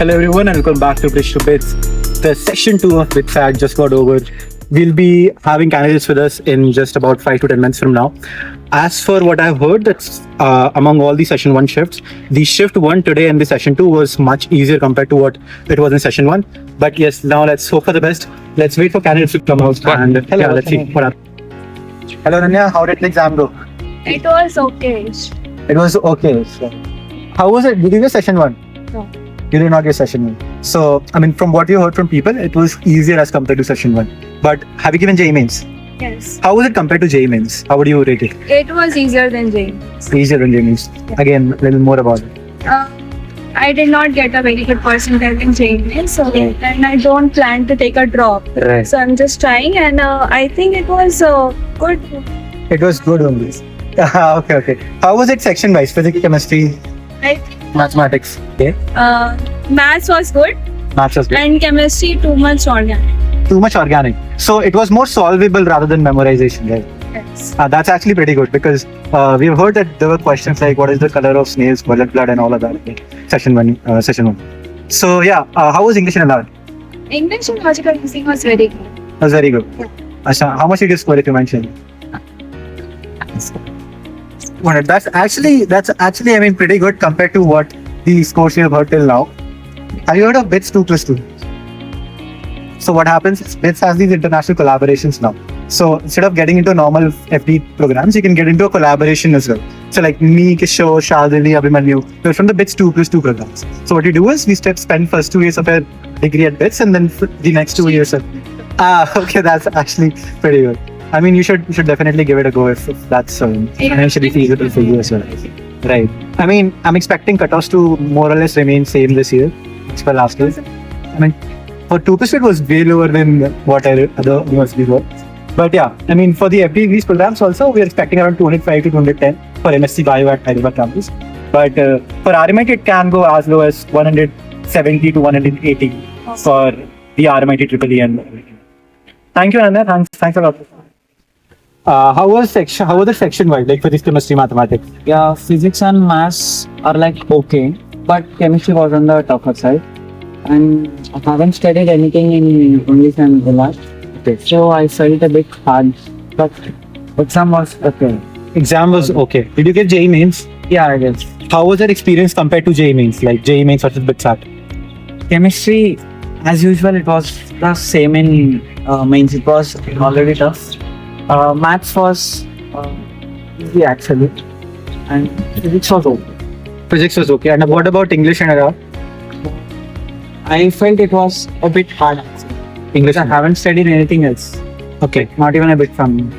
Hello everyone and welcome back to Bridge to Bits. The session 2 of BITSAT just got over. We'll be having candidates with us in just about 5 to 10 minutes from now. As for what I've heard, that's among all the session 1 shifts, the shift 1 today and the session 2 was much easier compared to what it was in session 1. But yes, now let's hope for the best. Let's wait for candidates to come out and let's see what happens. Hello Rania, how did the exam go? It was okay. It was okay. So, how was it? Did you get session 1? No. You did not get session 1. So, I mean, from what you heard from people, it was easier as compared to session 1. But have you given JEE Mains? Yes. How was it compared to JEE Mains? How would you rate it? It was easier than JEE. Easier than JEE Mains. Yeah. Again, a little more about it. I did not get a very good percentage in JEE, so and I don't plan to take a drop. Right. So I'm just trying, and I think it was good. It was good only. Okay. How was it section wise? Physics, chemistry, I think mathematics. Okay. maths was good, Maths was good. and chemistry too much organic. Too much organic. So it was more solvable rather than memorization, right? Yes. That's actually pretty good because we've heard that there were questions like what is the color of snail's blood and all of that. Okay. Session one. So yeah, how was English and Allowed? English and logical reasoning was very good. That was very good. Yeah. Asha, how much did you score if you mentioned? Well, that's actually I mean pretty good compared to what the scores you have heard till now. Have you heard of BITS 2+2? So what happens is BITS has these international collaborations now. So instead of getting into normal FD programs, you can get into a collaboration as well. So like me, Kishore, Shadili, Abhimanyu, we're from the BITS 2+2 programs. So what you do is we spend first 2 years of a degree at BITS and then the next 2 years at... okay, that's actually pretty good. I mean, you should definitely give it a go if that's financially feasible for you as well. Right. I mean, I'm expecting cutoffs to more or less remain same this year as per last year. I mean, for 2+2 it was way lower than what other universities were. But yeah, I mean, for the FD degrees programs also, we are expecting around 205 to 210 for MSc Bio at Hyderabad campus. But for RMIT, it can go as low as 170 to 180 for the RMIT EEE and everything. Thank you, Ananda. Thanks a lot. How was the section wise, like physics, chemistry, mathematics? Yeah, physics and maths are like okay, but chemistry was on the tougher side. And I haven't studied anything in English and the last. Okay. So I felt a bit hard, but exam was okay. Exam was okay. Did you get JEE Mains? Yeah, I guess. How was that experience compared to JEE Mains, like JEE Mains versus BITSAT? Chemistry, as usual, it was the same in mains. It was already tough. Maths was easy actually, and physics was okay. Physics was okay. And what about English and Arab? I felt it was a bit hard actually. English. I haven't studied anything else. Okay. Not even a bit from.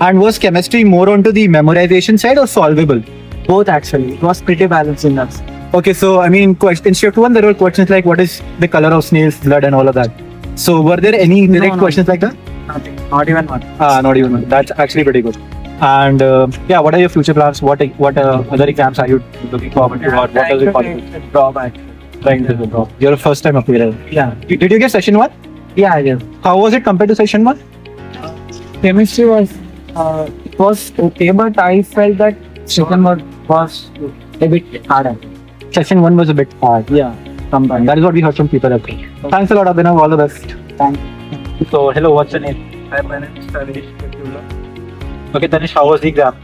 And was chemistry more onto the memorization side or solvable? Both actually. It was pretty balanced in us. Okay, so I mean, in shift 1, there were questions like what is the color of snail's blood and all of that. So were there any direct questions like that? Nothing. Not even one. Not even one. That's actually pretty good. And yeah, what are your future plans? What other exams are you looking forward to? Or what does it call? Drawback. Trying to draw. You're a first time appearer. Yeah. Did you get session 1? Yeah, I guess. How was it compared to session 1? Chemistry was it was okay, but I felt that second one was a bit harder. Session 1 was a bit hard. Yeah. Sometimes. That is what we heard from people. Okay. Thanks a lot, Abhinav. All the best. Thanks. So, hello, what's your name? Hi, my name is Tanish. Okay, Tanish, how was the exam?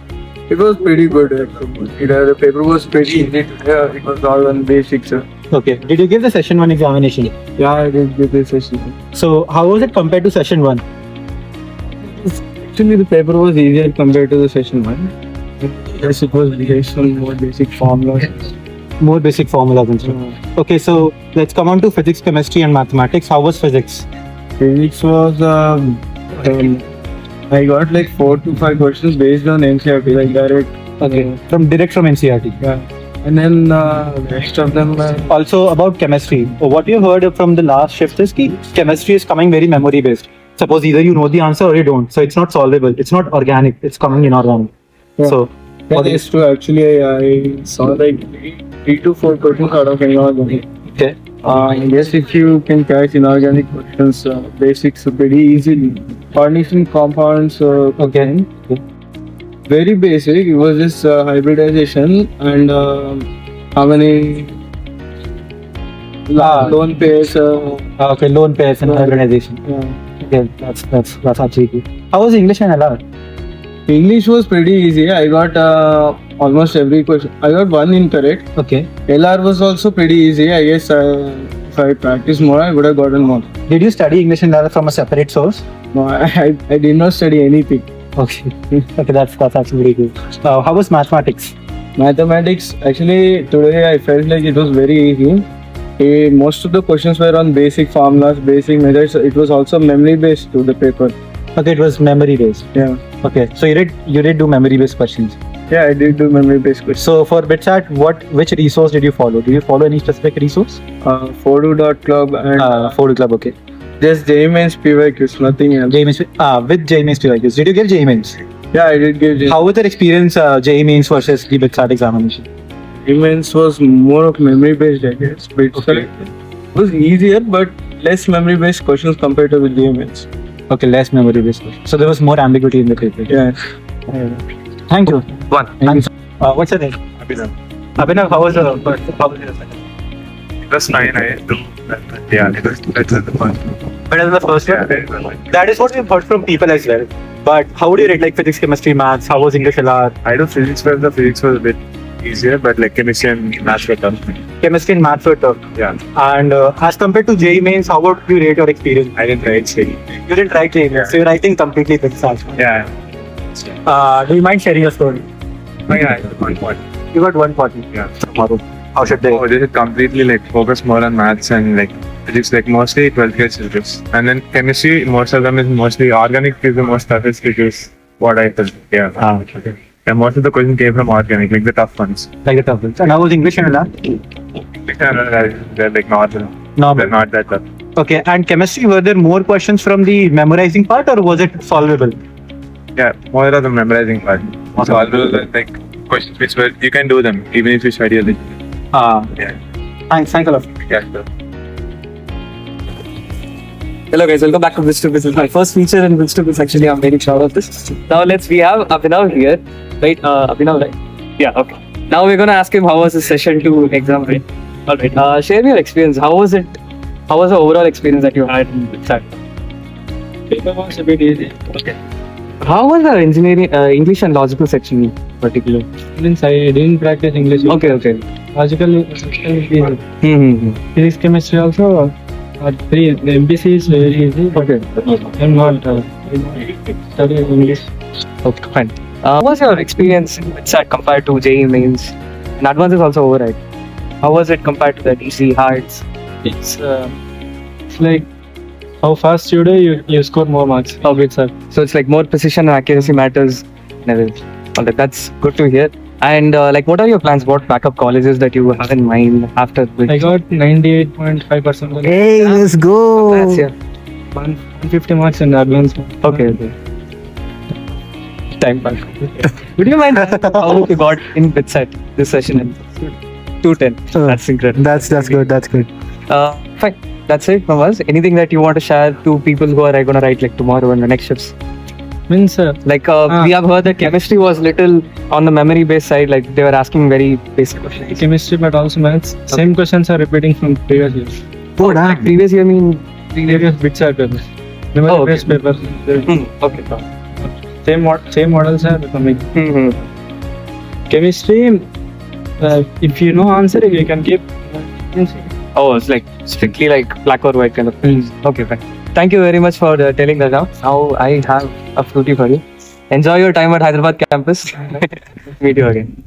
It was pretty good. The paper was pretty easy. It was all on basics. Okay. Did you give the session 1 examination? Yeah, I did give this session. So, how was it compared to session 1? Actually, the paper was easier compared to the session 1. Yes, it was based on more basic formulas. More basic formulas and stuff. Okay, so let's come on to physics, chemistry, and mathematics. How was physics? Physics was I got like 4 to 5 questions based on NCERT, like direct. Okay. Direct from NCERT. Yeah. And then rest of them. Also about chemistry. What you heard from the last shift is that chemistry is coming very memory based. Suppose either you know the answer or you don't. So it's not solvable. It's not organic. It's coming inorganic. Yeah. So Yeah, that's true. Actually, I saw like 3 to 4 questions out of inorganic. okay. I guess if you can catch inorganic questions, basics are pretty easy. Coordination compounds, Okay. very basic. It was just hybridization and how many loan pairs. Okay, loan pairs and organization. Okay, that's actually good. How was English and LR? English was pretty easy. I got almost every question. I got one incorrect. Okay. LR was also pretty easy. I guess if I practiced more, I would have gotten more. Did you study English and LR from a separate source? No, I did not study anything. Okay. Okay, that's actually very good. How was mathematics? Mathematics, actually, today I felt like it was very easy. Most of the questions were on basic formulas, basic methods. It was also memory based to the paper. Okay, it was memory based. Yeah. Okay, so you did do memory based questions. Yeah, I did do memory based questions. So for BITSAT, which resource did you follow? Did you follow any specific resource? Fodu.club and Fodu Club. Okay. just JMains PYQs, nothing else. JMains. With JMains PYQs. Did you give JMains? Yeah, I did give JMains. How was your experience JMains versus the BITSAT examination? JMains was more of memory based, I guess. BITSAT was easier, but less memory based questions compared to the JMains. Okay, less memory based. So there was more ambiguity in the paper. Yeah. Thank you. One. What's your name? Abhinav. Abhinav, how was the first? How was your second? It was fine. I do. Yeah, it was better than the first. Better than the first Yeah, one? it was fine. That is what we've heard from people as well. But how would you rate like physics, chemistry, maths? How was English LR? I do physics well. The physics was a bit easier, but like chemistry and maths were tough. Chemistry and maths were tough. Yeah. And as compared to JEE mains, how would you rate your experience? I didn't write C. You didn't write JEE mains, so you're writing completely BITSAT. Yeah. Do you mind sharing your story? Oh, yeah, I got 1 point. You got 140 Yeah. tomorrow. How should they? Oh, they should completely like focus more on maths and like physics, like mostly 12th grade syllabus. And then chemistry, most of them is mostly organic is the most toughest because what I felt. Yeah. Okay. And most of the questions came from organic, like the tough ones. Like the tough ones. And how was English and LR? They're like not, they're Normal. not that tough. Okay. And chemistry, were there more questions from the memorizing part or was it solvable? Yeah, more of the memorizing part. So although like questions which were you can do them even if you study a little. Yeah. Thanks a lot. Yeah, sure. Hello guys, welcome back to Bridge to Business. My first feature in Bridge to Business, actually I'm very proud of this. Now we have Abhinav here, right? Abhinav, right? Yeah, okay. Now we're gonna ask him how was his session 2 exam, right? Alright, share your experience. How was it? How was the overall experience that you had in BITSAT? Paper was a bit easy. Okay. How was the engineering, English and logical section in particular? Means I didn't practice English. Okay. Logically, easy. Mm-hmm. Physics, chemistry also. The MPC is very easy. Okay. I'm not studying English. Okay, fine. How was your experience in BITSAT compared to JEE mains? And advance is also over, right? How was it compared to the DC hards? It's like how fast you do, you score more marks. How big, sir? So it's like more precision and accuracy matters and everything. Alright, that's good to hear. And like, what are your plans? What backup colleges that you have in mind after this? I got 98.5%. Hey, let's go. That's yeah. 150 marks in advance. Okay. Time pass. Would you mind how you got in BITSAT this session in 210? That's incredible. That's good. That's good. Fine. That's it from us. Anything that you want to share to people who are going to write like tomorrow and the next shifts? Means Like we have heard that chemistry was little on the memory based side, like they were asking very basic questions. chemistry, but also maths. Same questions are repeating from previous years. Oh, damn. Like previous year mean Previous BITSAT papers. Memory based papers. okay. Same models are coming. Mm-hmm. Chemistry, if you know answer, you can keep. Oh, it's like strictly like black or white kind of things. Okay, fine. Thank you very much for telling that out. Now I have a fruity for you. Enjoy your time at Hyderabad campus. Meet you again.